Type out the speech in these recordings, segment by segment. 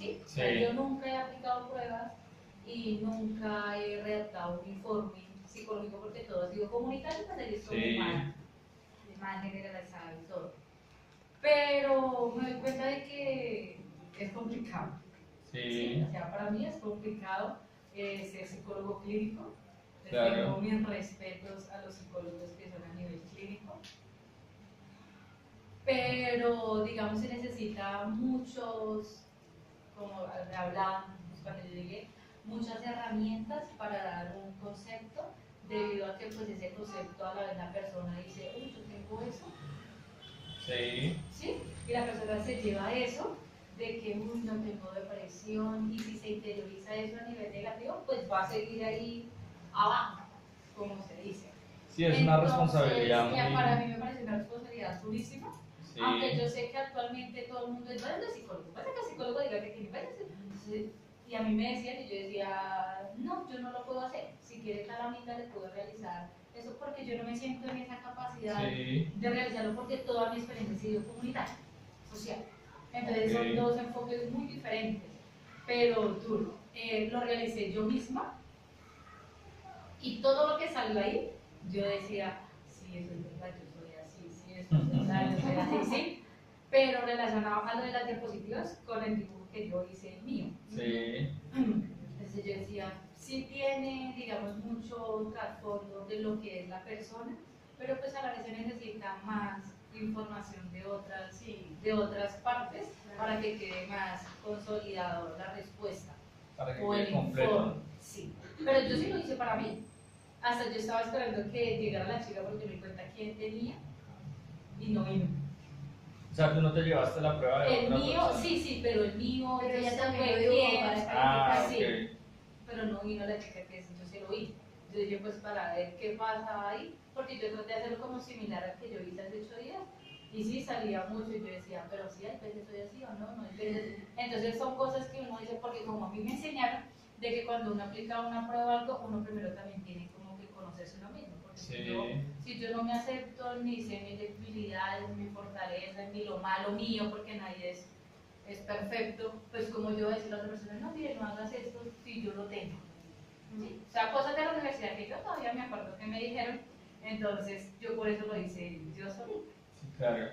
¿sí? Sí. Yo nunca he aplicado pruebas y nunca he redactado un informe psicológico porque todo ha sido comunitario, pues ahí es como Sí. más generalizado y todo. Pero me doy cuenta de que es complicado. Sí. O sea, para mí es complicado ser psicólogo clínico. Les Claro. tengo mis respetos a los psicólogos que son a nivel clínico. Pero, digamos, se necesita muchos, como hablábamos cuando yo llegué, muchas herramientas para dar un concepto, debido a que pues ese concepto a la vez la persona dice, uy, yo tengo eso. Sí. ¿Sí? Y la persona se lleva eso de que, uy, no tengo depresión, y si se interioriza eso a nivel negativo, pues va a seguir ahí abajo, como se dice. Sí, es una responsabilidad Entonces, muy... para mí me parece una responsabilidad durísima. Sí. Aunque yo sé que actualmente todo el mundo es bueno de psicólogo, pasa que el psicólogo diga que tiene entonces, y a mí me decían y yo decía, no, yo no lo puedo hacer, si quiere cada mitad le puedo realizar eso porque yo no me siento en esa capacidad Sí. de realizarlo porque toda mi experiencia ha sido comunitaria, social. Entonces son dos enfoques muy diferentes, pero duro. Lo realicé yo misma y todo lo que salió ahí, yo decía, sí, eso es verdad, yo soy así, sí, eso es verdad, yo soy así, sí, pero relacionado a lo de las diapositivas con el dibujo que yo hice mío. Sí. Entonces yo decía, sí tiene, digamos, mucho trasfondo de lo que es la persona, pero pues a la vez se necesita más información de otras partes para que quede más consolidado la respuesta. Para que o quede el completo. informe. Sí, pero yo sí lo hice para mí. Hasta yo estaba esperando que llegara la chica porque me di cuenta quién tenía y no vino. O sea, tú no te llevaste la prueba de El otra mío, persona. sí, pero el mío, Pero yo ella también supe lo dijo quién, para Ah, sí, ok. pero no vino la chica que yo se lo vi. Yo dije, pues para ver qué pasa ahí, porque yo traté de hacerlo como similar al que yo hice hace 8 días. Y sí, salía mucho y yo decía, pero sí, hay veces soy así o no, no hay veces. Entonces son cosas que uno dice, porque como a mí me enseñaron de que cuando uno aplica una prueba o algo, uno primero también tiene como que conocerse uno mismo. Porque Sí. si yo no me acepto, ni sé mis debilidades, ni mi fortaleza, ni lo malo mío, porque nadie es perfecto, pues como yo voy a decir a la otra persona, no, mire, no hagas esto si yo lo tengo. ¿Sí? O sea, cosas de la universidad que yo todavía me acuerdo que me dijeron, entonces yo por eso lo hice yo solita. Sí, claro.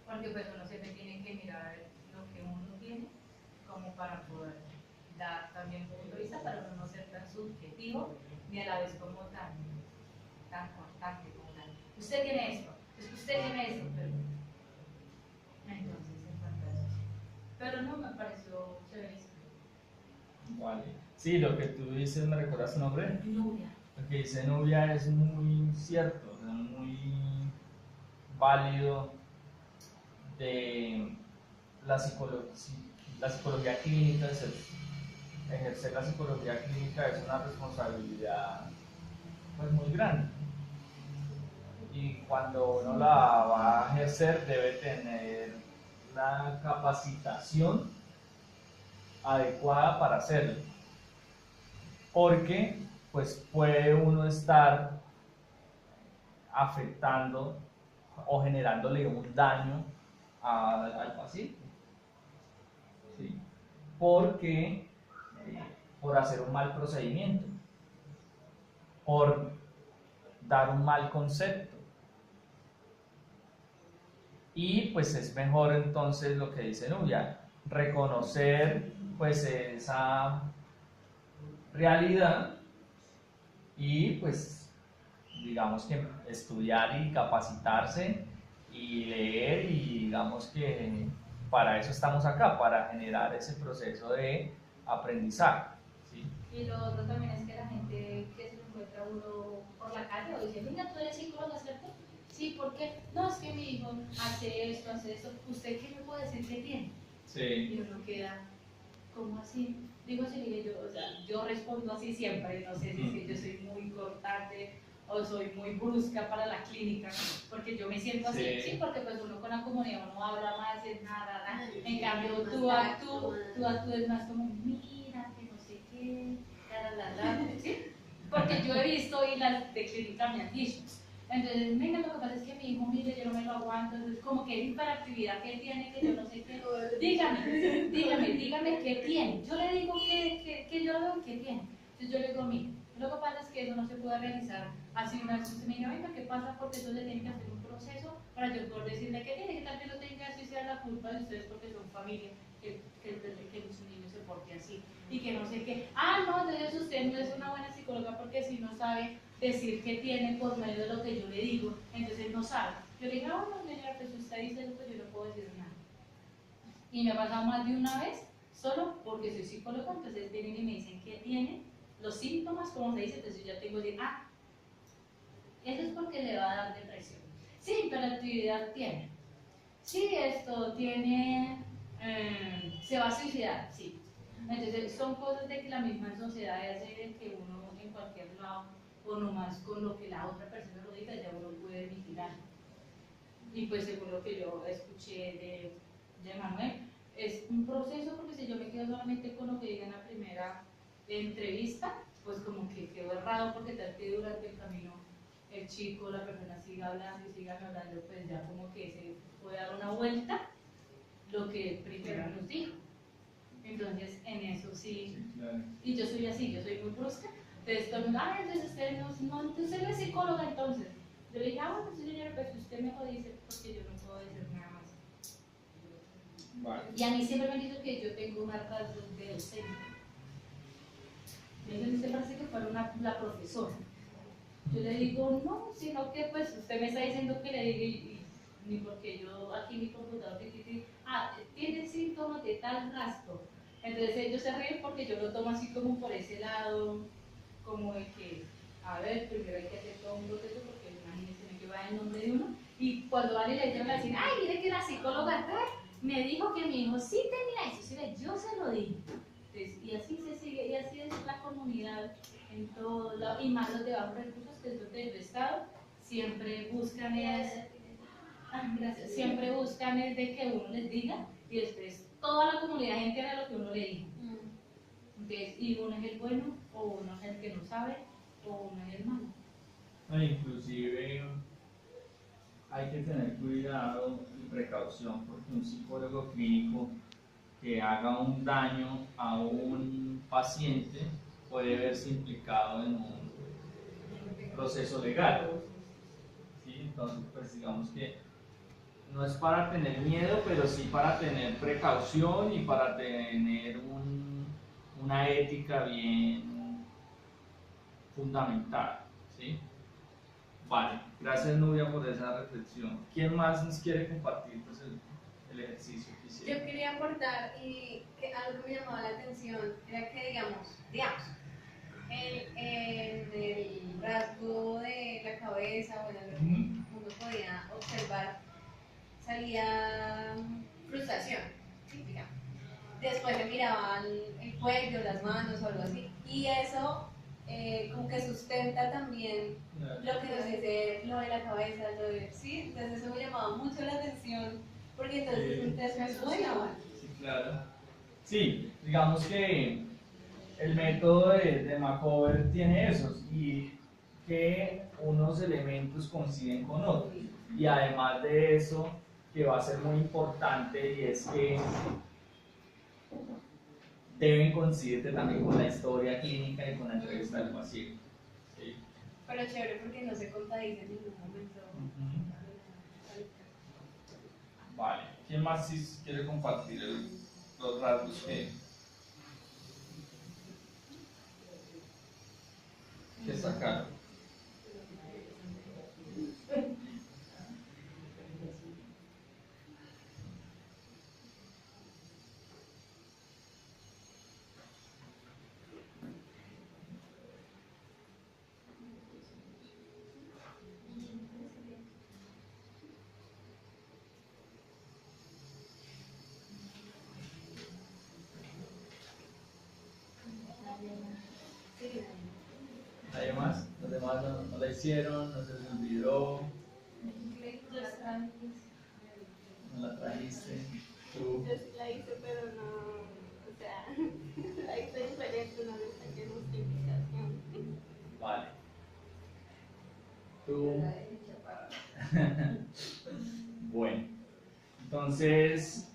Porque pues uno siempre tiene que mirar lo que uno tiene como para poder dar también un punto de vista para uno no ser tan subjetivo ni a la vez como tan constante como tal. Usted tiene esto, usted tiene esto, pero entonces en cuanto a eso. Pero no me pareció chévere. Vale. Sí, lo que tú dices, ¿me recuerdas tu nombre? Nubia. Lo que dice Nubia es muy cierto, o sea, muy válido de la psicología clínica, ejercer la psicología clínica es una responsabilidad pues muy grande y cuando uno la va a ejercer debe tener la capacitación adecuada para hacerlo, porque pues puede uno estar afectando o generándole un daño al paciente, ¿sí? Porque por hacer un mal procedimiento, por dar un mal concepto. Y pues es mejor entonces lo que dice Nubia, reconocer pues esa realidad y pues digamos que estudiar y capacitarse y leer y digamos que para eso estamos acá, para generar ese proceso de aprendizaje. ¿Sí? Y lo otro también es que la gente que se encuentra uno por la calle o dice, venga, tú eres psicóloga, ¿cierto? Sí, ¿por qué? No, es que mi hijo hace esto, hace esto. ¿Usted qué me puede decir que tiene? Sí. Y uno queda, ¿cómo así? Digo, sí, dije yo, o sea, yo respondo así siempre, no sé si es que yo soy muy cortante o soy muy brusca para la clínica, porque yo me siento así, sí, porque pues uno con la comunidad uno habla más, es nada, nada. En cambio tú actúes más como, mira, que no sé qué, ¿sí? Porque yo he visto y las de clínica me han dicho, Entonces, venga, lo que pasa es que mi hijo, mire, yo no me lo aguanto, entonces como que es hiperactividad que él tiene, que yo no sé qué. Dígame qué tiene. Yo le digo que yo lo veo que tiene. Entonces yo le digo, mire, lo que pasa es que eso no se puede realizar así una vez. Usted me diga, venga, ¿qué pasa? Porque entonces tiene que hacer un proceso para yo poder decirle que tiene, que tal vez lo tenga así sea la culpa de ustedes porque son familia, que los niños se porten así. Y que no sé qué. Ah, no, entonces usted no es una buena psicóloga porque si no sabe decir qué tiene por medio de lo que yo le digo, entonces no sabe. Yo le digo, no, señora, pues usted dice eso, pues yo no puedo decir nada. Y me ha pasado más de una vez, solo porque soy psicóloga, entonces vienen y me dicen qué tiene, los síntomas, como se dice, entonces yo tengo que decir, ah, eso es porque le va a dar depresión. Sí, hiperactividad tiene. Sí, esto tiene, se va a suicidar, sí. Entonces son cosas de que la misma sociedad hace de que uno en cualquier lado, o nomás con lo que la otra persona lo diga, ya uno puede vigilar. Y pues según lo que yo escuché de Manuel, es un proceso porque si yo me quedo solamente con lo que diga en la primera entrevista, pues como que quedo errado porque tal que durante el camino el chico, la persona siga hablando y siga hablando, pues ya como que se puede dar una vuelta lo que primero nos dijo. Entonces en eso sí, claro. y yo soy así, yo soy muy brusca, entonces todo el mundo, ah, entonces usted usted no es psicóloga entonces. Yo le dije, ah, bueno, sí, señora, pues usted me lo dice porque yo no puedo decir nada más. Vale. Y a mí siempre me han dicho que yo tengo marcas de docente. Entonces me parece que fuera la profesora. Yo le digo, no, sino que pues usted me está diciendo que le diga ni porque yo aquí mi computador tiene síntomas de tal rastro. Entonces ellos se ríen porque yo lo tomo así como por ese lado, como de que, a ver, primero hay que hacer todo un proceso porque imagínense que va en nombre de uno. Y cuando van y le dicen, ay, mire que la psicóloga me dijo que mi hijo sí tenía eso, sí, yo se lo dije. Entonces, y así se sigue, y así es la comunidad en todo lado, y más los de bajos recursos, que es donde yo he estado, siempre buscan siempre buscan es de que uno les diga, y después toda la comunidad entiende lo que uno le dijo. Entonces, y uno es el bueno, o uno es el que no sabe, o uno es el malo. Inclusive hay que tener cuidado y precaución porque un psicólogo clínico que haga un daño a un paciente puede verse implicado en un proceso legal. ¿Sí? Entonces, pues digamos que no es para tener miedo, pero sí para tener precaución y para tener una ética bien fundamental. ¿Sí? Vale, gracias Nubia por esa reflexión. ¿Quién más nos quiere compartir pues, el ejercicio que hicieron? Yo quería aportar y que algo que me llamaba la atención era que digamos, en el rasgo de la cabeza, bueno, lo que uno podía observar, salía frustración, ¿sí? Digamos. Después se miraban el cuello, las manos o algo así, y eso como que sustenta también lo que nos dice lo de la cabeza, sí, entonces eso me llamaba mucho la atención, porque entonces es un test social. Sí, claro. Sí, digamos que el método de Macover tiene esos y que unos elementos coinciden con otros. Y además de eso, que va a ser muy importante y es que deben coincidir también con la historia clínica y con la entrevista del paciente. ¿Sí? Pero chévere porque no se contradice en ningún momento. Vale. ¿Quién más sí quiere compartir los rasgos que sacaron? ¿Nadie más? Los demás no la hicieron, no se les olvidó, no la trajiste. Tú. Yo sí la hice, pero no, o sea, la hice diferente, no le saqué justificación. Vale. Tú. Bueno, entonces,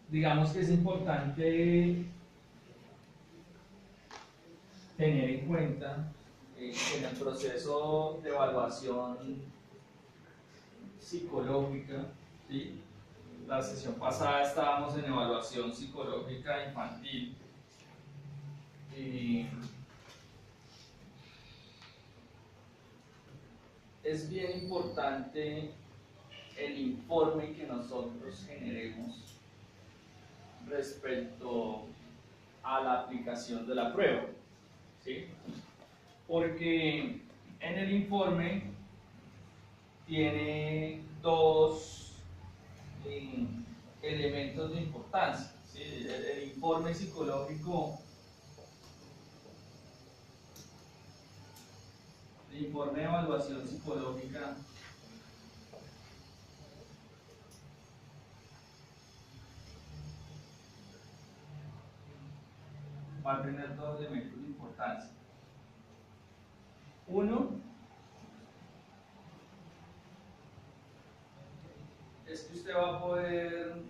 digamos que es importante tener en cuenta que en el proceso de evaluación psicológica, ¿sí? La sesión pasada estábamos en evaluación psicológica infantil y es bien importante el informe que nosotros generemos respecto a la aplicación de la prueba, ¿sí? Porque en el informe tiene dos elementos de importancia, ¿sí? El informe psicológico, el informe de evaluación psicológica va a tener dos elementos de importancia. Uno es que usted va a poder,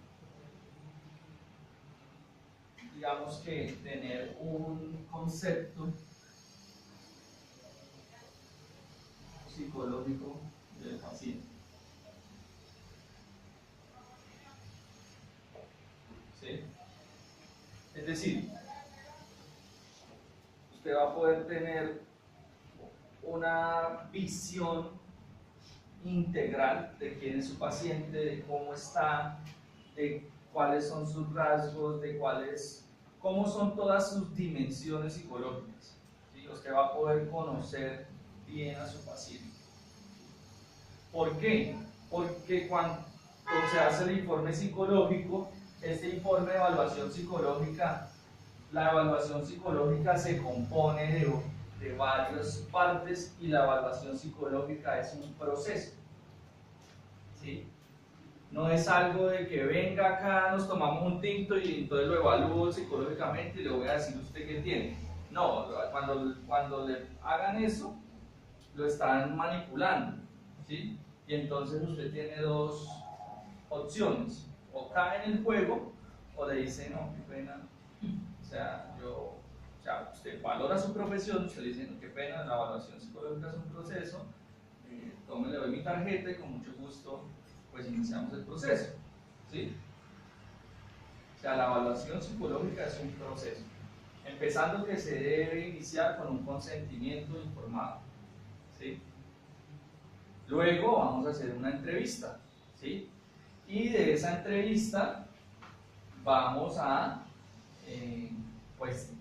digamos que, tener un concepto psicológico del paciente. ¿Sí? Es decir, usted va a poder tener una visión integral de quién es su paciente, de cómo está, de cuáles son sus rasgos, de cómo son todas sus dimensiones psicológicas. ¿Sí? Usted va a poder conocer bien a su paciente. ¿Por qué? Porque cuando se hace el informe psicológico, este informe de evaluación psicológica, la evaluación psicológica se compone de varias partes y la evaluación psicológica es un proceso. ¿Sí? No es algo de que venga acá, nos tomamos un tinto y entonces lo evalúo psicológicamente y le voy a decir usted qué tiene. No, cuando le hagan eso, lo están manipulando, ¿sí? Y entonces usted tiene dos opciones: o cae en el juego o le dice, no, qué pena, usted valora su profesión, usted le dice, no, qué pena, la evaluación psicológica es un proceso, tome, le doy mi tarjeta y con mucho gusto pues iniciamos el proceso, ¿sí? O sea, la evaluación psicológica es un proceso, empezando que se debe iniciar con un consentimiento informado, ¿sí? Luego vamos a hacer una entrevista, ¿sí? Y de esa entrevista vamos a pues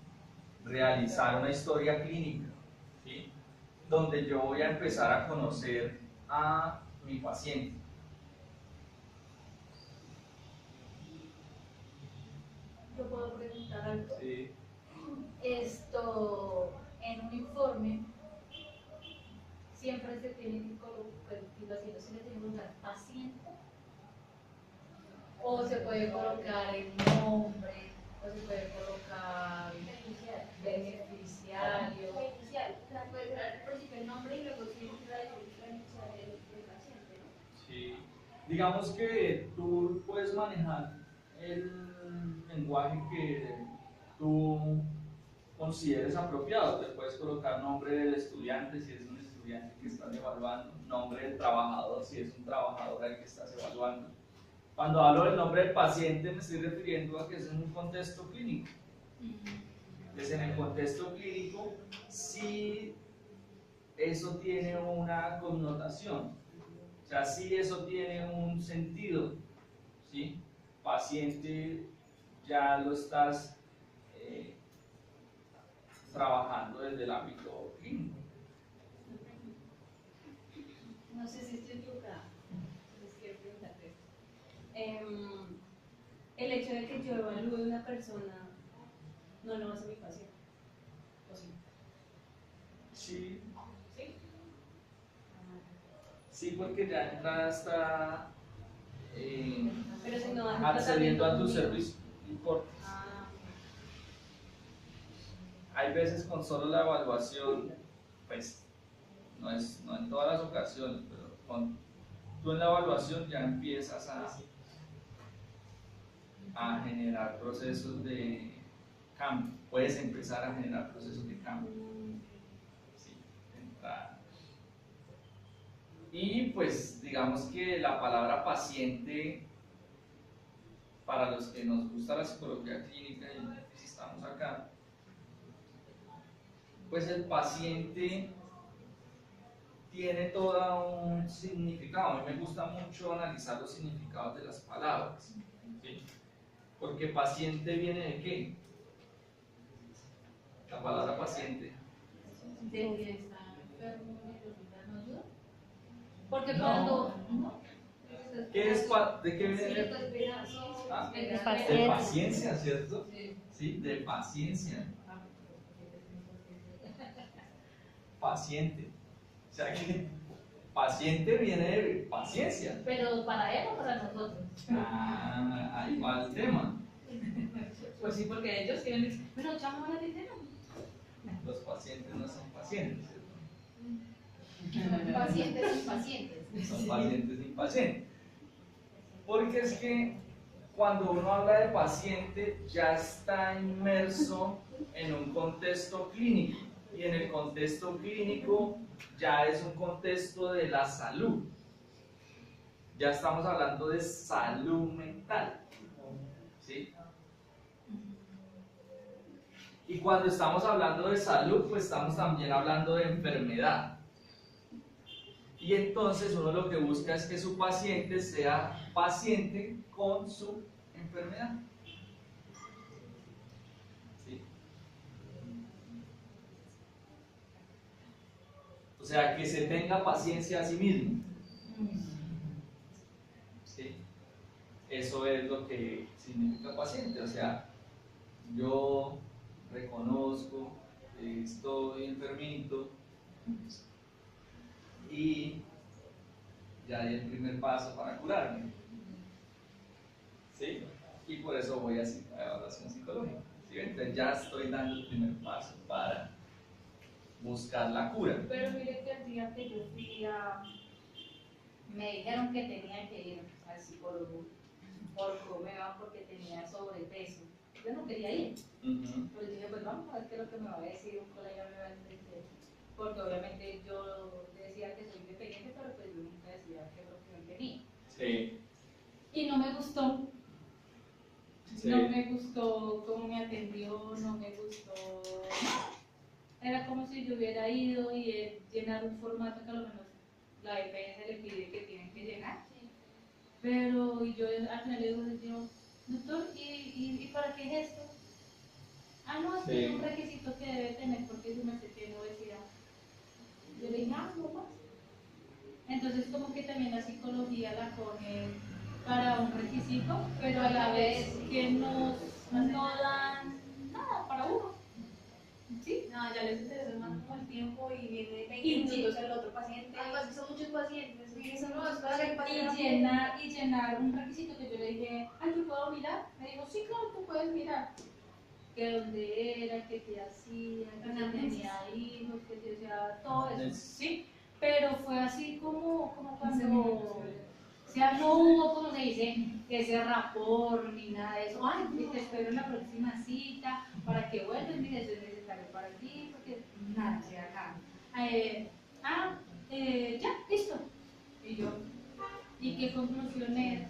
realizar una historia clínica, ¿sí? Donde yo voy a empezar a conocer a mi paciente. Yo puedo preguntar algo. Sí. Esto, en un informe, siempre se tiene que colocar, se le tiene que colocar paciente, o se puede colocar el nombre, o se puede colocar beneficiario. Inicial, o sea, puede ser al principio el nombre y luego sí la definición inicial del paciente, ¿no? Sí. Digamos que tú puedes manejar el lenguaje que tú consideres apropiado. Te puedes colocar nombre del estudiante si es un estudiante que estás evaluando, nombre del trabajador si es un trabajador al que estás evaluando. Cuando hablo del nombre del paciente me estoy refiriendo a que es en un contexto clínico. Entonces, en el contexto clínico sí eso tiene una connotación, o sea, sí eso tiene un sentido, ¿sí? Paciente ya lo estás trabajando desde el ámbito clínico. No sé si estoy equivocada, les quiero preguntarte esto. El hecho de que yo evalúe una persona no lo hace mi paciente, ¿o sí? Sí, ¿Sí? sí, porque ya entrada está Pero si no hace accediendo a tu tratamiento servicio. No importa. Ah, Hay veces con solo la evaluación, pues no en todas las ocasiones, pero con tú en la evaluación ya empiezas a generar procesos de cambio. Puedes empezar a generar procesos de cambio. Sí, de entrada. Y pues digamos que la palabra paciente, para los que nos gusta la psicología clínica y si estamos acá, pues el paciente tiene todo un significado. A mí me gusta mucho analizar los significados de las palabras, ¿sí? Porque paciente viene de qué? La palabra paciente. De que está enfermo y resulta no ayuda. Porque No. cuando. ¿No? ¿Qué es ¿de qué viene? Ah, De de paciencia, ¿cierto? Sí. Sí, de paciencia. Paciente. O sea que paciente viene de paciencia. Pero para él o para nosotros. Ah, ahí va el tema. Pues sí, porque ellos quieren decir, pero chamo, no dicen. Los pacientes no son pacientes, ¿cierto? Pacientes impacientes. Son pacientes impacientes. Porque es que cuando uno habla de paciente ya está inmerso en un contexto clínico. Y en el contexto clínico ya es un contexto de la salud. Ya estamos hablando de salud mental. ¿Sí? Y cuando estamos hablando de salud, pues estamos también hablando de enfermedad. Y entonces uno lo que busca es que su paciente sea paciente con su enfermedad. ¿Sí? O sea, que se tenga paciencia a sí mismo. ¿Sí? Eso es lo que significa paciente. O sea, yo reconozco que estoy enfermito y ya di el primer paso para curarme. ¿Sí? Y por eso voy a evaluación psicológica. ¿Sí? Entonces ya estoy dando el primer paso para buscar la cura. Pero mire que el día que yo fui me dijeron que tenía que ir al psicólogo por comer porque tenía sobrepeso. Yo no quería ir. Pero dije, pues vamos a ver qué es lo que me va a decir un colega, me va a decir. Porque obviamente yo decía que soy independiente, pero pues yo nunca decía qué profesión tenía. Sí. Y no me gustó. Sí. No me gustó cómo me atendió, no me gustó. Era como si yo hubiera ido y llenar un formato que a lo menos la EPS le pide que tienen que llenar. Pero y yo al final le digo, doctor, ¿y para qué es esto? Ah, no, es que es un requisito que debe tener porque su merced tiene obesidad. Yo le dije, ah, no más. Entonces como que también la psicología la pone para un requisito, pero a la vez que no dan nada para uno. ¿Sí? No, ya les interesa más como el tiempo y viene 20 Y minutos el otro paciente. Además, son muchos pacientes. Sí, son muchos pacientes. Y llenar un requisito que yo le dije, ay, ¿yo puedo mirar? Me dijo, sí, claro, tú puedes mirar. Que dónde era, que qué hacía, que si tenía hijos, que si hacía todo eso, sí. Pero fue así como cuando, o sea, no hubo, como se dice, ese rapor ni nada de eso. Ay, te espero en la próxima cita para que vuelvas, mire, eso es necesario para ti, porque nada, se acá. Ya, listo. Y yo, ¿y qué conclusiones?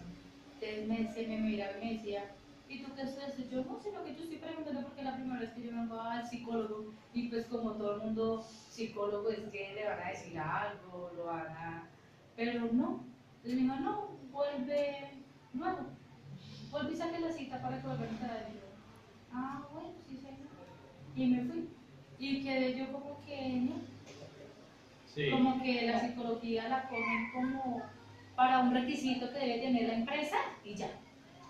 Entonces se me miraba y me decía, ¿y tú qué haces? Yo no sé lo que yo estoy preguntando porque es la primera vez que yo vengo al psicólogo y pues como todo el mundo psicólogo es que le van a decir algo, lo van a... Pero no. Entonces me dijo, no, vuelve luego. Volví y saqué la cita para que vuelva a entrar. Y yo, ah, bueno, sí, señor. Y me fui. Y quedé yo como que, ¿no? Sí. Como que la psicología la ponen como para un requisito que debe tener la empresa y ya,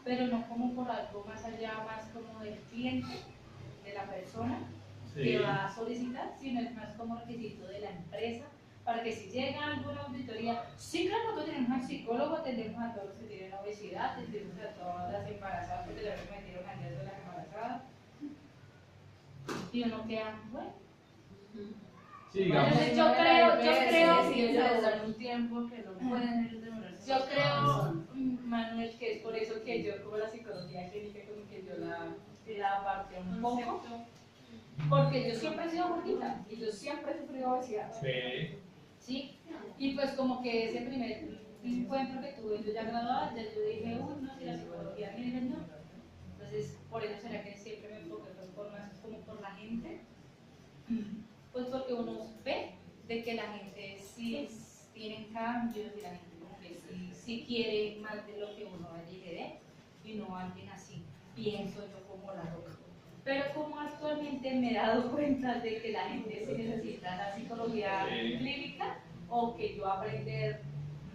pero no como por algo más allá, más como del cliente, de la persona que va a solicitar, sino es más como requisito de la empresa para que si llega alguna auditoría, sí, claro, nosotros tenemos al psicólogo, atendemos a todos los que tienen obesidad, atendemos a todas las embarazadas, porque le metieron al día de las embarazadas, y uno queda, bueno. Sí, digamos. Entonces yo creo sí, que ellos ellos les dan un tiempo que no pueden ellos demorarse Yo creo, Manuel, que es por eso que yo, como la psicología clínica, como que yo la aparté un poco, porque yo siempre he sido gordita y yo siempre he sufrido obesidad. Sí. ¿Sí? Y pues como que ese primer encuentro que tuve yo ya graduada, ya yo dije, uy, no, si la psicología clínica no. Entonces, por eso será que siempre me enfoqué pues, por más como por la gente, pues porque uno ve de que la gente sí tiene cambios y la gente como que sí quiere más de lo que uno allí le dé y no alguien así, pienso yo como la roca. Pero como actualmente me he dado cuenta de que la gente sí necesita la psicología clínica o que yo aprender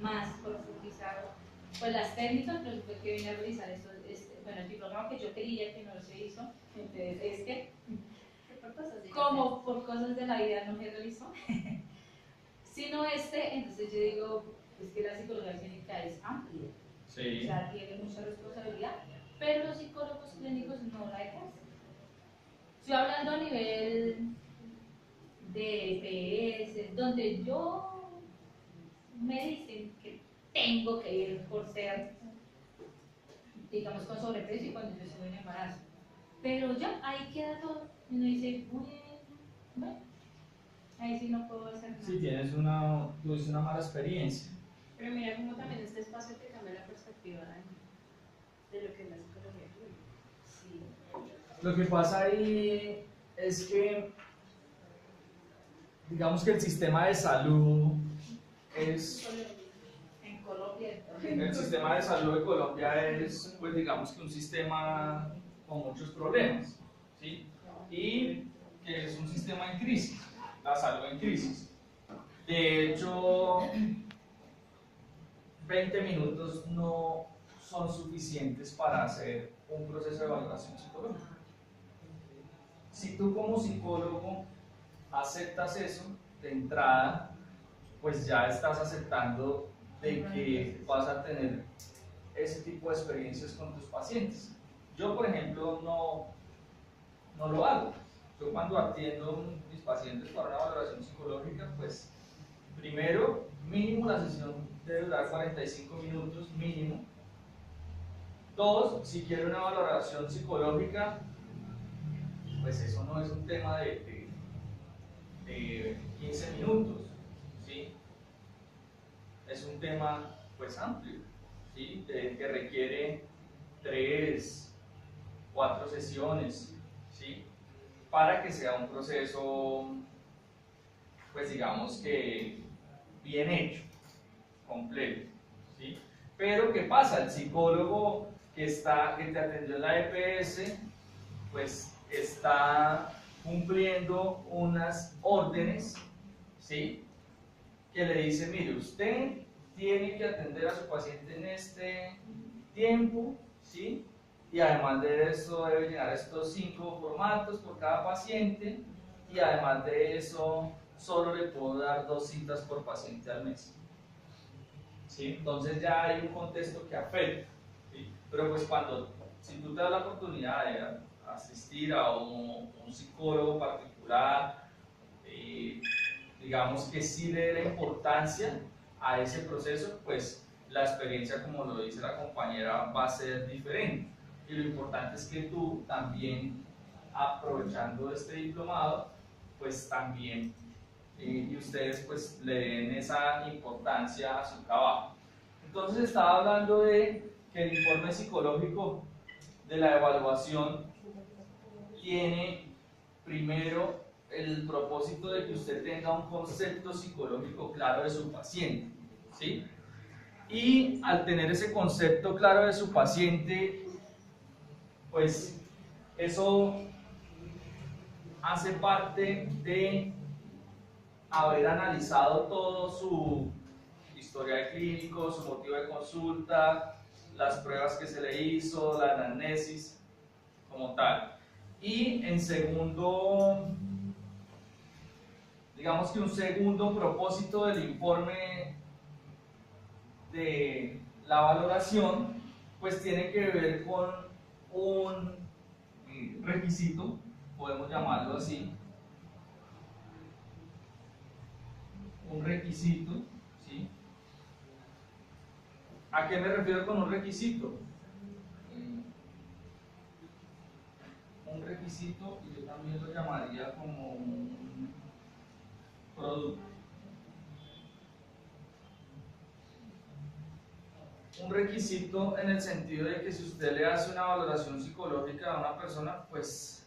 más, profundizar pues las técnicas, pues fue que vine a realizar esto, bueno, el diplomado que yo quería que no se hizo, entonces como por cosas de la vida no se realizó, sino entonces yo digo, es que la psicología clínica es amplia, Sí. o sea, tiene mucha responsabilidad, pero los psicólogos clínicos no la ejercen. Estoy hablando a nivel de EPS, donde yo me dicen que tengo que ir por ser, digamos, con sobrepeso y cuando yo estoy en embarazo. Pero ya, ahí queda todo. Y uno dice, bueno, ahí sí no puedo hacer nada. Sí, tuviste una mala experiencia. Pero mira cómo también este espacio te cambia la perspectiva de lo que es la psicología clínica. Sí. Lo que pasa ahí es que, digamos que el sistema de salud es... En Colombia. El sistema de salud de Colombia es, pues digamos que un sistema con muchos problemas, ¿sí? Y que es un sistema en crisis, la salud en crisis. De hecho, 20 minutos no son suficientes para hacer un proceso de valoración psicológica. Si tú como psicólogo aceptas eso de entrada, pues ya estás aceptando de que vas a tener ese tipo de experiencias con tus pacientes. Yo, por ejemplo, no lo hago. Yo cuando atiendo a mis pacientes para una valoración psicológica, pues primero, mínimo la sesión debe durar 45 minutos, mínimo. Dos, si quiero una valoración psicológica, pues eso no es un tema de 15 minutos, ¿sí? Es un tema pues amplio, ¿sí? Que requiere 3, 4 sesiones, ¿sí? Para que sea un proceso, pues digamos que bien hecho, completo, ¿sí? Pero ¿qué pasa? El psicólogo que te atendió en la EPS, pues está cumpliendo unas órdenes, ¿sí? Que le dice, mire, usted tiene que atender a su paciente en este tiempo, ¿sí? Y además de eso debe llenar estos 5 formatos por cada paciente y además de eso solo le puedo dar 2 citas por paciente al mes, ¿sí? Entonces ya hay un contexto que afecta, ¿sí? Pero pues si tú te das la oportunidad de asistir a un psicólogo particular, digamos que sí le dé la importancia a ese proceso, pues la experiencia, como lo dice la compañera, va a ser diferente. Y lo importante es que tú también, aprovechando este diplomado, pues también, y ustedes pues le den esa importancia a su trabajo. Entonces estaba hablando de que el informe psicológico de la evaluación tiene primero el propósito de que usted tenga un concepto psicológico claro de su paciente, ¿sí? Y al tener ese concepto claro de su paciente, pues eso hace parte de haber analizado todo su historial clínico, su motivo de consulta, las pruebas que se le hizo, la anamnesis como tal. Y en segundo, digamos que un segundo propósito del informe de la valoración, pues tiene que ver con un requisito, podemos llamarlo así, un requisito, ¿sí? ¿A qué me refiero con un requisito? Un requisito, y yo también lo llamaría como un producto. Un requisito en el sentido de que si usted le hace una valoración psicológica a una persona, pues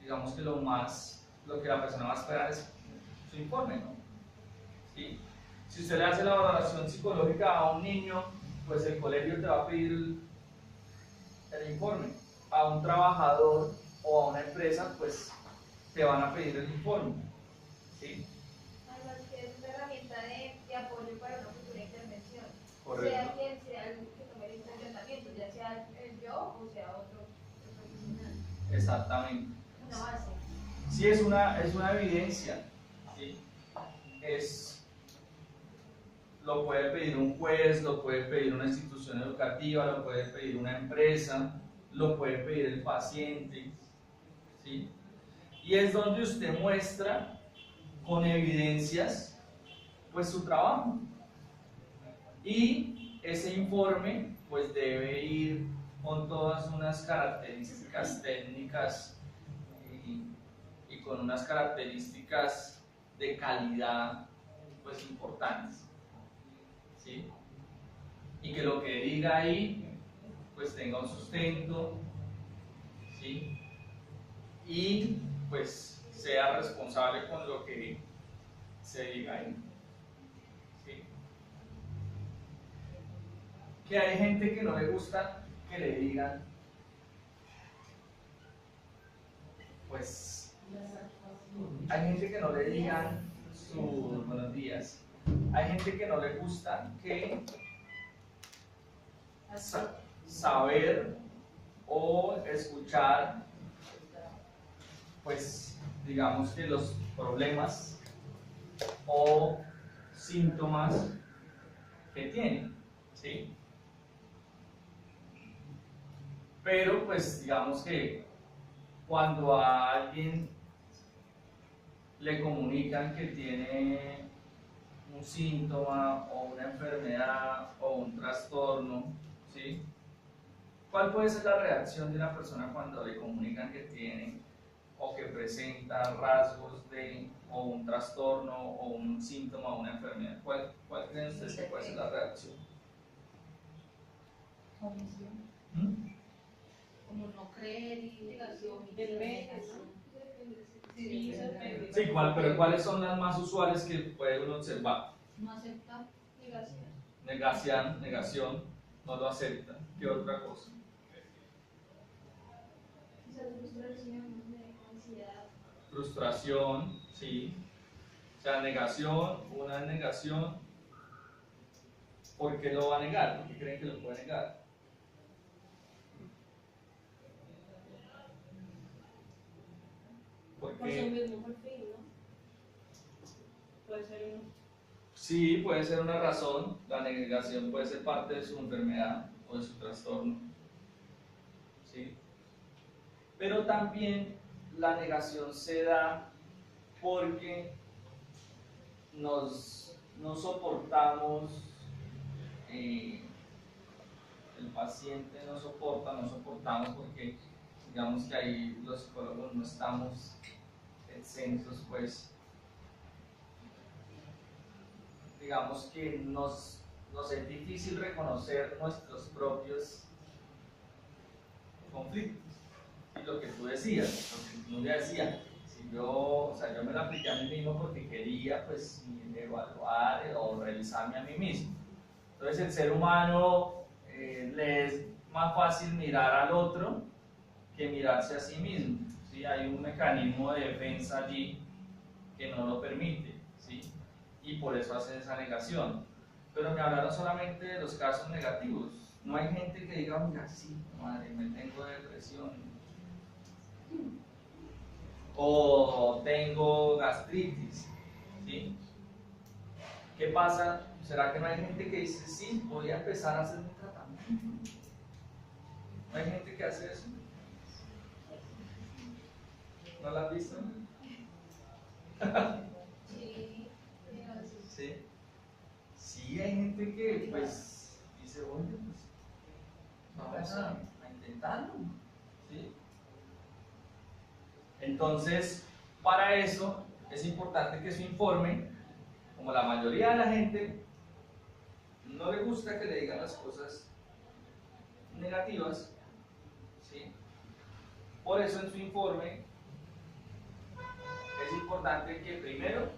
digamos que lo que la persona va a esperar es su informe, ¿no? ¿Sí? Si usted le hace la valoración psicológica a un niño, pues el colegio te va a pedir el informe. A un trabajador o a una empresa, pues te van a pedir el informe. ¿Sí? Además que es una herramienta de apoyo para una futura intervención. Correcto. Sea quien sea el que tome el tratamiento, ya sea yo o sea otro profesional. Exactamente. Una base. Sí, es una evidencia. ¿Sí? Lo puede pedir un juez, lo puede pedir una institución educativa, lo puede pedir una empresa, lo puede pedir el paciente. ¿Sí? Y es donde usted muestra con evidencias pues su trabajo. Y ese informe pues debe ir con todas unas características técnicas y con unas características de calidad pues importantes. ¿Sí? Y que lo que diga ahí pues tenga un sustento, ¿sí? Y pues sea responsable con lo que se diga ahí. ¿Sí? Que hay gente que no le gusta que le digan pues hay gente que no le digan sus buenos días, hay gente que no le gusta que saber o escuchar pues digamos que los problemas o síntomas que tiene, ¿sí? Pero pues digamos que cuando a alguien le comunican que tiene un síntoma o una enfermedad o un trastorno, ¿sí? ¿Cuál puede ser la reacción de una persona cuando le comunican que tiene o que presenta rasgos de o un trastorno o un síntoma o una enfermedad? ¿Cuál creen ustedes que puede ser la reacción? ¿Mm? Como no creer y negación. Sí, pero ¿cuáles son las más usuales que puede uno observar? No aceptar. Negación, no lo acepta. ¿Qué otra cosa? Quizás frustración, ansiedad. Frustración, sí. O sea, negación, una negación. ¿Por qué lo va a negar? ¿Por qué creen que lo puede negar? Por su mismo perfil, ¿no? Puede ser uno. Sí, puede ser una razón. La negación puede ser parte de su enfermedad o de su trastorno. ¿Sí? Pero también la negación se da porque no soportamos, el paciente no soportamos porque digamos que ahí los psicólogos no estamos exentos, pues digamos que nos es difícil reconocer nuestros propios conflictos. Y lo que tú decías, si yo me lo apliqué a mí mismo porque quería pues evaluar o revisarme a mí mismo. Entonces el ser humano le es más fácil mirar al otro que mirarse a sí mismo, ¿sí? Hay un mecanismo de defensa allí que no lo permite, ¿sí? Y por eso hacen esa negación. Pero me hablaron solamente de los casos negativos. No hay gente que diga, mira, sí, madre, me tengo depresión, o tengo gastritis, ¿sí? ¿Qué pasa? ¿Será que no hay gente que dice, sí, voy a empezar a hacer mi tratamiento? ¿No hay gente que hace eso? ¿No la has visto? Sí, Sí. Sí, hay gente que pues dice, oye, pues vamos a intentarlo, ¿sí? Entonces, para eso es importante que su informe, como la mayoría de la gente no le gusta que le digan las cosas negativas, ¿sí? Por eso en su informe es importante que primero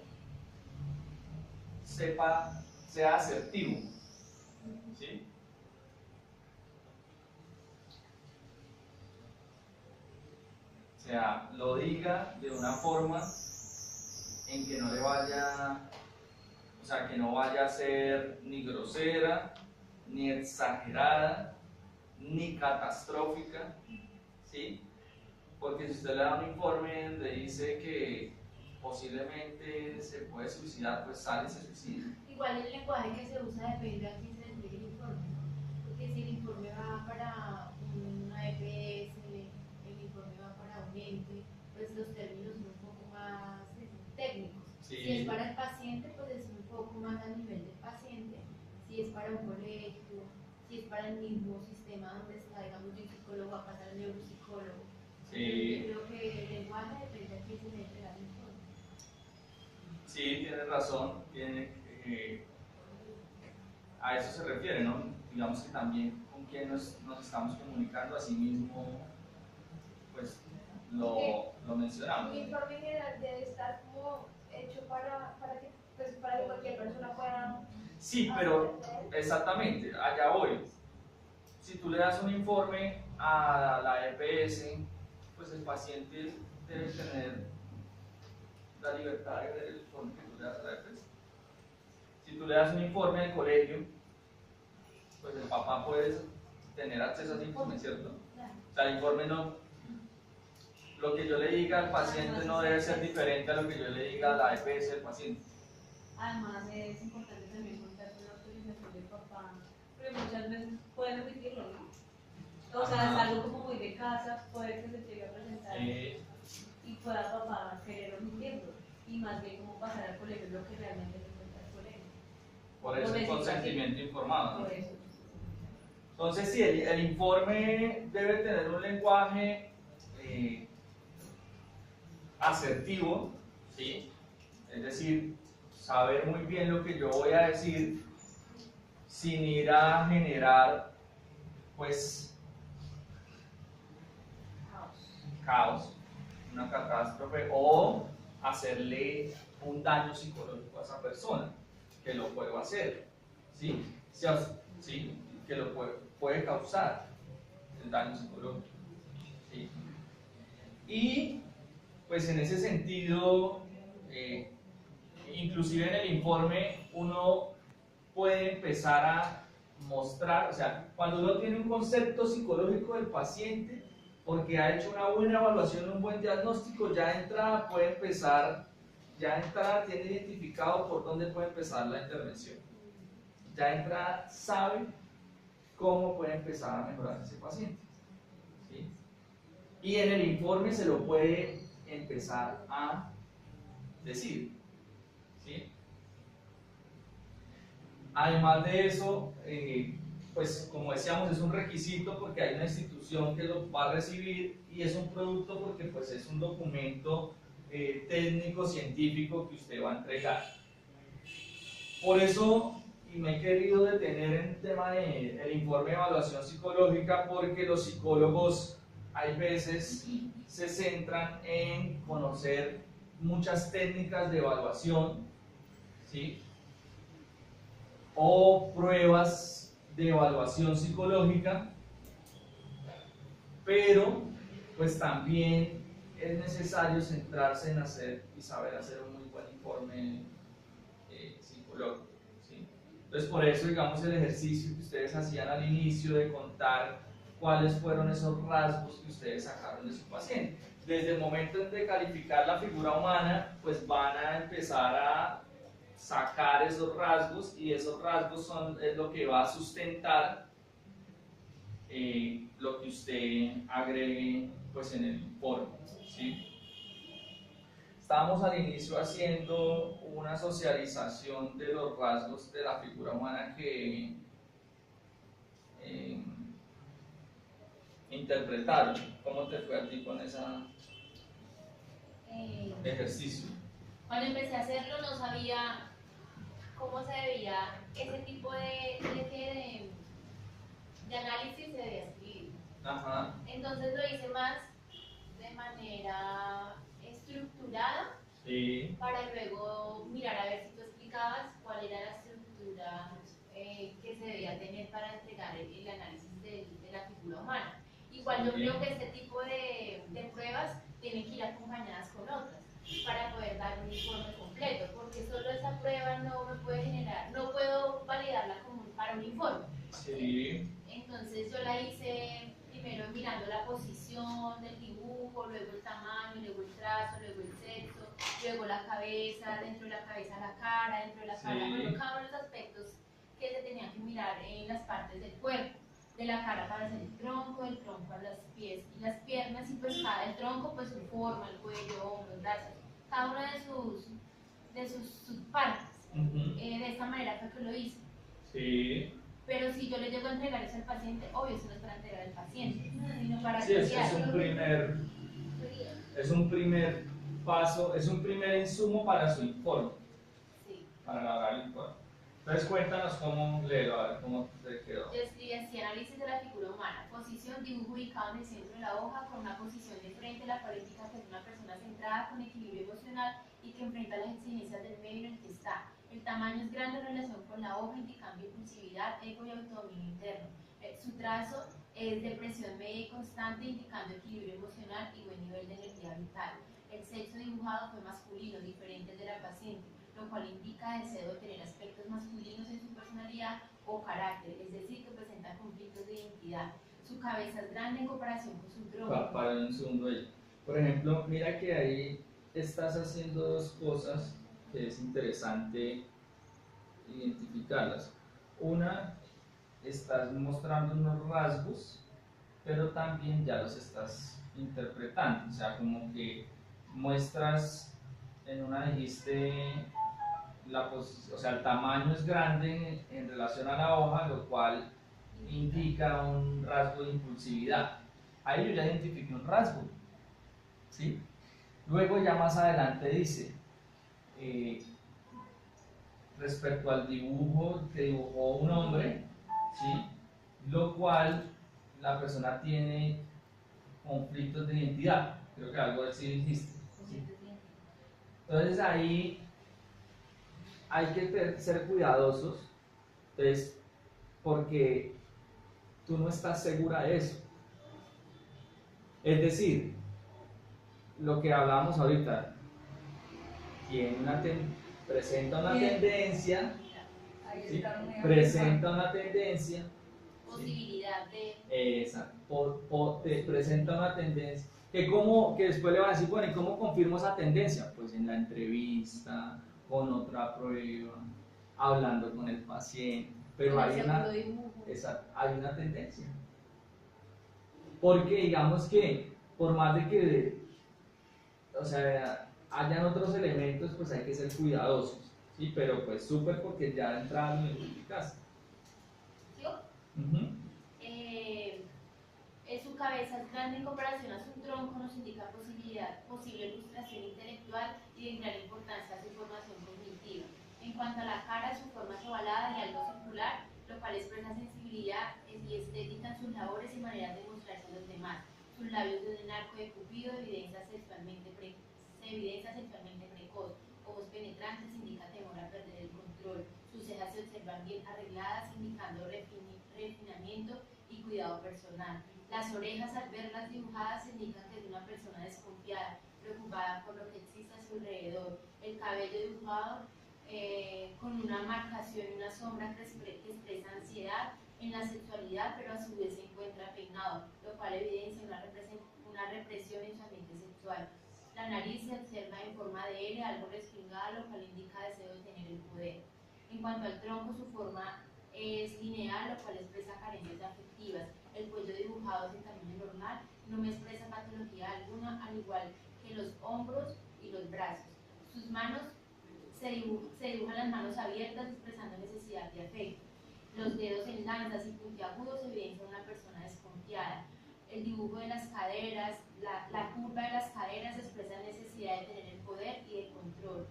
sea asertivo, ¿sí? O sea, lo diga de una forma en que no le vaya, o sea, que no vaya a ser ni grosera, ni exagerada, ni catastrófica, ¿sí? Porque si usted le da un informe donde dice que posiblemente se puede suicidar, pues sale y se suicida. Igual el lenguaje que se usa depende a quién se le entregue el informe. Porque si el informe va para una EPS, el informe va para un ente, pues los términos son un poco más técnicos. Sí. Si es para el paciente, pues es un poco más a nivel del paciente. Si es para un colegio, si es para el mismo sistema donde está, digamos, el psicólogo, va a pasar al neuropsicólogo. Sí. Yo creo que el lenguaje depende a quién se le entrega el informe. Sí, tiene razón, a eso se refiere, ¿no? Digamos que también con quién nos estamos comunicando, así mismo, pues lo mencionamos. Un informe general debe estar como hecho para que, pues, para que cualquier persona pueda. Sí, pero exactamente, allá voy. Si tú le das un informe a la EPS, pues el paciente debe tener la libertad de ver el informe que tú le das a la EPS. Si tú le das un informe al colegio, pues el papá puede tener acceso a ese informe, ¿cierto? O sea, el informe no, lo que yo le diga al paciente no debe ser diferente a lo que yo le diga a la EPS del paciente. Además, es importante también contar con la autorización del papá, porque muchas veces pueden omitirlo, ¿no? O sea, es algo como muy de casa, puede que se llegue a presentar y pueda papá querer omitirlo, y más bien como pasar al colegio lo que realmente le cuenta al colegio. Por eso el consentimiento informado, ¿no? Por eso. Entonces, sí, el informe debe tener un lenguaje asertivo, ¿sí? Es decir, saber muy bien lo que yo voy a decir sin ir a generar, pues, caos, una catástrofe o hacerle un daño psicológico a esa persona, que lo puedo hacer, ¿sí? Sí, que lo puede causar el daño psicológico, ¿sí? Y pues en ese sentido, inclusive en el informe uno puede empezar a mostrar, o sea, cuando uno tiene un concepto psicológico del paciente, porque ha hecho una buena evaluación, un buen diagnóstico, ya de entrada puede empezar, ya de entrada tiene identificado por dónde puede empezar la intervención. Ya de entrada sabe cómo puede empezar a mejorar ese paciente, ¿sí? Y en el informe se lo puede empezar a decir, ¿sí? Además de eso, pues como decíamos, es un requisito porque hay una institución que lo va a recibir, y es un producto porque pues es un documento técnico, científico que usted va a entregar. Por eso, y me he querido detener en el tema del informe de evaluación psicológica, porque los psicólogos hay veces se centran en conocer muchas técnicas de evaluación, ¿sí? O pruebas de evaluación psicológica, pero pues también es necesario centrarse en hacer y saber hacer un muy buen informe psicológico, ¿sí? Entonces, por eso, digamos, el ejercicio que ustedes hacían al inicio de contar cuáles fueron esos rasgos que ustedes sacaron de su paciente. Desde el momento de calificar la figura humana, pues van a empezar a sacar esos rasgos, y esos rasgos es lo que va a sustentar lo que usted agregue pues en el informe, ¿sí? Estábamos al inicio haciendo una socialización de los rasgos de la figura humana que eh, interpretaron. ¿Cómo te fue a ti con ese ejercicio? Cuando empecé a hacerlo no sabía cómo se debía, ese tipo de análisis se debía escribir. Ajá. Entonces lo hice más de manera estructurada Sí. para luego mirar a ver si tú explicabas cuál era la estructura que se debía tener para entregar el análisis de la figura humana. Igual yo creo que este tipo de pruebas tienen que ir acompañadas con otras para poder dar un informe completo, porque solo esa prueba no me puede generar, no puedo validarla como para un informe. Sí. Entonces yo la hice primero mirando la posición del dibujo, luego el tamaño, luego el trazo, luego el sexo, luego la cabeza, dentro de la cabeza la cara, dentro de la cara, Sí. bueno, cada uno de los aspectos que se tenían que mirar en las partes del cuerpo. De la cara para hacer el tronco, del tronco a los pies y las piernas, y pues el tronco pues su forma, el cuello, hombros, brazos, cada una de sus partes. De esta manera fue que lo hice. Sí. Pero si yo le llego a entregar eso al paciente, obvio, eso no es para entregar al paciente, sino para Sí, es guiarlo. un primer paso, es un primer insumo para su informe, Sí. para elaborar el informe. Entonces cuéntanos cómo leerlo, a ver cómo te quedó. Yo escribí así: análisis de la figura humana, posición, dibujo ubicado en el centro de la hoja, con una posición de frente, la cual indica que es una persona centrada, con equilibrio emocional y que enfrenta las exigencias del medio en el que está. El tamaño es grande en relación con la hoja, indicando impulsividad, ego y autodominio interno. Su trazo es de presión media y constante, indicando equilibrio emocional y buen nivel de energía vital. El sexo dibujado fue masculino, diferente al de la paciente, lo cual indica deseo de tener aspectos masculinos en su personalidad o carácter, es decir, que presenta conflictos de identidad. Su cabeza es grande en comparación con su tronco. Para un segundo ahí. Por ejemplo, mira que ahí estás haciendo dos cosas que es interesante identificarlas. Una, estás mostrando unos rasgos, pero también ya los estás interpretando. O sea, como que muestras, en una dijiste, o sea, el tamaño es grande en relación a la hoja, lo cual indica un rasgo de impulsividad. Ahí yo ya identifiqué un rasgo, ¿sí? Luego ya más adelante dice, respecto al dibujo que dibujó un hombre, ¿sí? Lo cual la persona tiene conflictos de identidad, creo que algo así dijiste, ¿sí? Entonces ahí hay que ser cuidadosos, entonces, porque tú no estás segura de eso. Es decir, lo que hablábamos ahorita, presenta una tendencia, ¿sí? Presenta una tendencia, Posibilidad de... exacto, presenta una tendencia, que después le van a decir, bueno, ¿y cómo confirmo esa tendencia? Pues en la entrevista, con otra prueba, hablando con el paciente, pero hay una tendencia. Porque digamos que, por más de que, o sea, hayan otros elementos, pues hay que ser cuidadosos, ¿sí? Pero pues súper, porque ya de entrada lo identificaste. ¿Yo? Su cabeza es grande en comparación a su tronco, nos indica posible ilustración intelectual y de gran importancia a su formación cognitiva. En cuanto a la cara, su forma es ovalada y algo circular, lo cual expresa sensibilidad y estética en sus labores y maneras de mostrarse a los demás. Sus labios de un arco de Cupido evidencia sexualmente precoz. Ojos penetrantes indica temor a perder el control. Sus cejas se observan bien arregladas, indicando refinamiento y cuidado personal. Las orejas, al verlas dibujadas, indican que es una persona desconfiada, preocupada por lo que existe a su alrededor. El cabello dibujado con una marcación y una sombra que expresa ansiedad en la sexualidad, pero a su vez se encuentra peinado, lo cual evidencia una represión en su ambiente sexual. La nariz se observa en forma de L, algo respingada, lo cual indica deseo de tener el poder. En cuanto al tronco, su forma es lineal, lo cual expresa carencias afectivas. El cuello dibujado es de tamaño normal, no me expresa patología alguna, al igual que los hombros y los brazos. Sus manos se dibujan las manos abiertas, expresando necesidad de afecto. Los dedos en lanzas y puntiagudos evidencian una persona desconfiada. El dibujo de las caderas, la curva de las caderas expresa la necesidad de tener el poder y el control.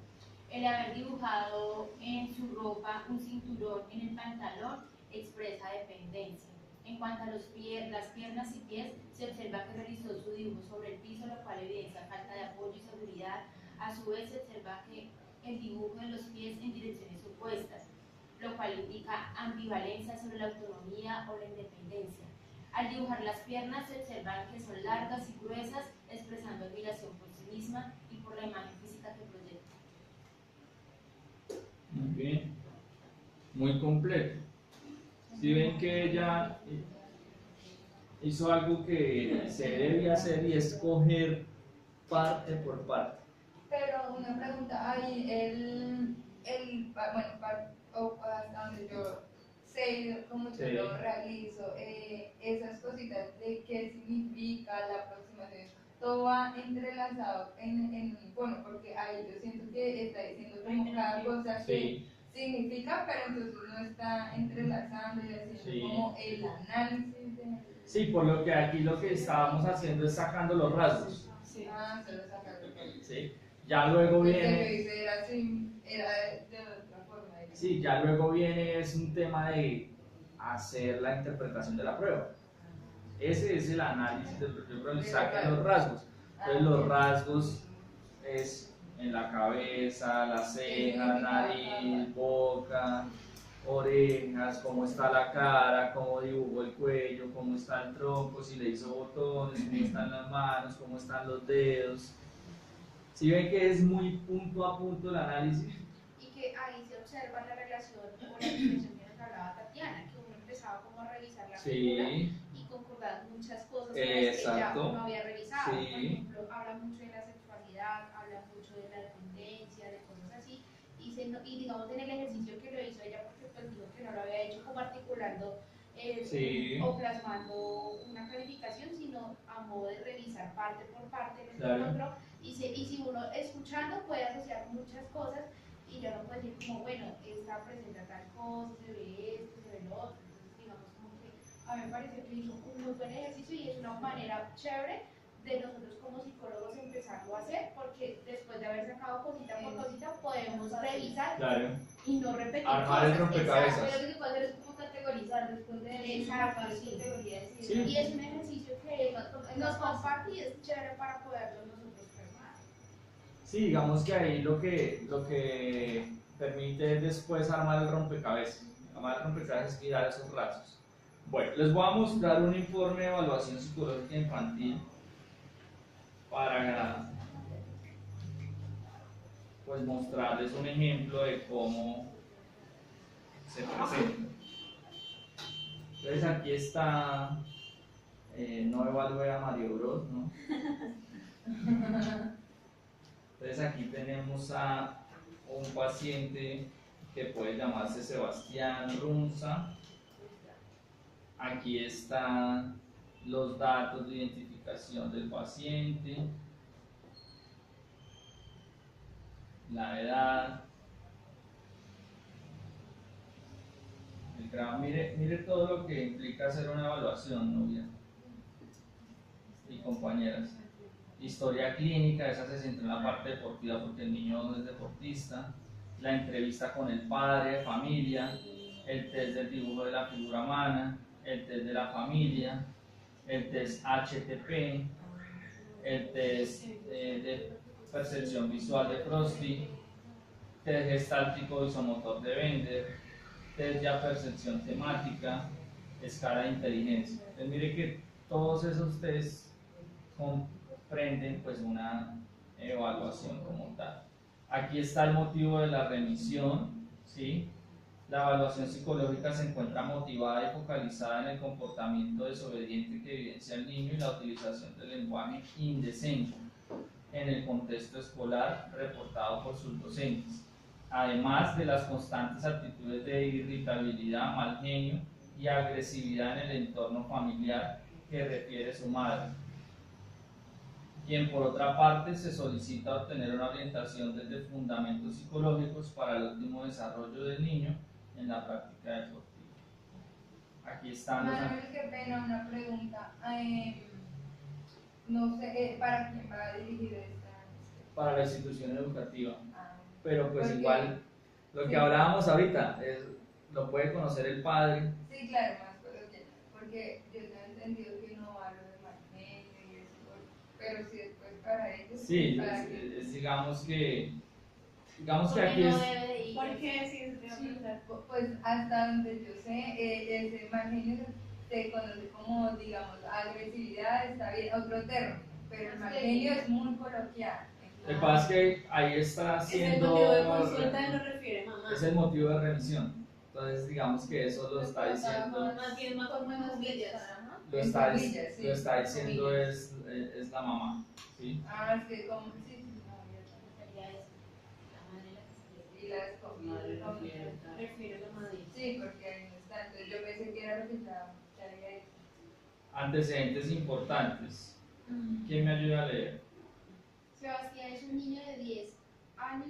El haber dibujado en su ropa un cinturón en el pantalón expresa dependencia. En cuanto a las piernas y pies, se observa que realizó su dibujo sobre el piso, lo cual evidencia falta de apoyo y seguridad. A su vez, se observa que el dibujo de los pies en direcciones opuestas, lo cual indica ambivalencia sobre la autonomía o la independencia. Al dibujar las piernas, se observa que son largas y gruesas, expresando admiración por sí misma y por la imagen física que proyecta. Muy bien, muy completo. Si ven que ella hizo algo que se debe hacer y escoger parte por parte. Pero una pregunta, ahí bueno, hasta donde yo sé cómo yo Sí. lo realizo, esas cositas de qué significa la aproximación, todo va entrelazado bueno, porque ahí yo siento que está diciendo como cada cosa que Sí, significa, pero entonces no está entrelazando y haciendo Sí. como el análisis de... sí, por lo que aquí lo que estábamos haciendo es sacando los rasgos. Ah, solo sacarlo. ¿Sí? Ya luego Porque yo viene, hice era así, era de otra forma. sí, ya luego viene es un tema de hacer la interpretación de la prueba. Ese es el análisis del perfil, pero le saquen los rasgos. Entonces los rasgos es en la cabeza, las cejas, nariz, boca, orejas, cómo está la cara, cómo dibujó el cuello, cómo está el tronco, si le hizo botones, cómo están las manos, cómo están los dedos. Si ven que es muy punto a punto el análisis. Y que ahí se observa la relación con la expresión que nos hablaba Tatiana, que uno empezaba como a revisar la figura Sí, y concordaban muchas cosas con las que ya exacto. uno había revisado. Sí. Por ejemplo, habla mucho de la sexualidad, habla mucho de la dependencia, de cosas así. Y digamos en el ejercicio que lo hizo ella, porque pues dijo que no lo había hecho como articulando Sí. o plasmando una calificación, sino a modo de revisar parte por parte lo que Claro. encontró. Y si uno escuchando puede asociar muchas cosas y ya no puede decir como, bueno, esta presenta tal cosa, se ve esto, se ve lo otro. Entonces, digamos como que a mí me parece que hizo un muy buen ejercicio y es una manera chévere de nosotros como psicólogos empezarlo a hacer, porque después de haber sacado cosita por cosita podemos revisar Claro. y no repetir Armar el cosas. rompecabezas. Exacto. Pero lo que puede hacer es como categorizar después de exacto, sí. Sí. Y es un ejercicio que nos comparte y es chévere para poderlo nosotros plasmar. Sí, digamos que ahí lo que permite es después armar el rompecabezas. Armar el rompecabezas y dar esos rasgos. Bueno, les voy a mostrar un informe de evaluación psicológica infantil para pues mostrarles un ejemplo de cómo se presenta. Entonces aquí está, no evalué a Mario Bros, ¿no? Entonces aquí tenemos a un paciente que puede llamarse Sebastián Runza. Aquí están los datos de identificación del paciente, la edad, el grado. Mire todo lo que implica hacer una evaluación, novia y compañeras. Historia clínica, esa se centra en la parte deportiva porque el niño no es deportista. La entrevista con el padre, familia, el test del dibujo de la figura humana, el test de la familia, el test HTP, el test de percepción visual de Frosty, test gestáltico isomotor de Bender, test de percepción temática, escala de inteligencia. Entonces mire que todos esos tests comprenden pues una evaluación como tal. Aquí está el motivo de la remisión, ¿sí? La evaluación psicológica se encuentra motivada y focalizada en el comportamiento desobediente que evidencia el niño y la utilización del lenguaje indecente en el contexto escolar reportado por sus docentes, además de las constantes actitudes de irritabilidad, mal genio y agresividad en el entorno familiar que refiere su madre, quien por otra parte se solicita obtener una orientación desde fundamentos psicológicos para el óptimo desarrollo del niño en la práctica deportiva. aquí están los Manuel, qué pena, una pregunta. No sé, ¿para quién va dirigido esta? para la institución educativa. Ah, Pero pues porque- igual, lo que sí. hablábamos ahorita, lo puede conocer el padre. Sí, claro, más coloquial. Porque yo tengo entendido que no hablo de Margenio y eso, pero si después para ellos. Sí, para que- digamos que Porque aquí no es, debe de ir. ¿Por qué? Sí, eso te iba a preguntar. Pues hasta donde yo sé, ese Margenio se conoce como, digamos, agresividad, está bien, otro término, pero el Margenio es muy coloquial. el que pasa es que ahí está Es el siendo, motivo de consulta y lo refiere mamá. es el motivo de remisión. Entonces digamos que eso lo está diciendo, Más bien más como en comillas. lo En está, comillas, sí, lo está en diciendo comillas. es la mamá, ¿sí? Ah, es que como, sí, sí, no, ya Sería eso. La madre la que se y las comidas. Refiere a la madre. Sí, porque ahí no está, entonces yo pensé que era lo que ya había hecho. Antecedentes importantes. ¿Quién me ayuda a leer? Sebastián es un niño de 10 años,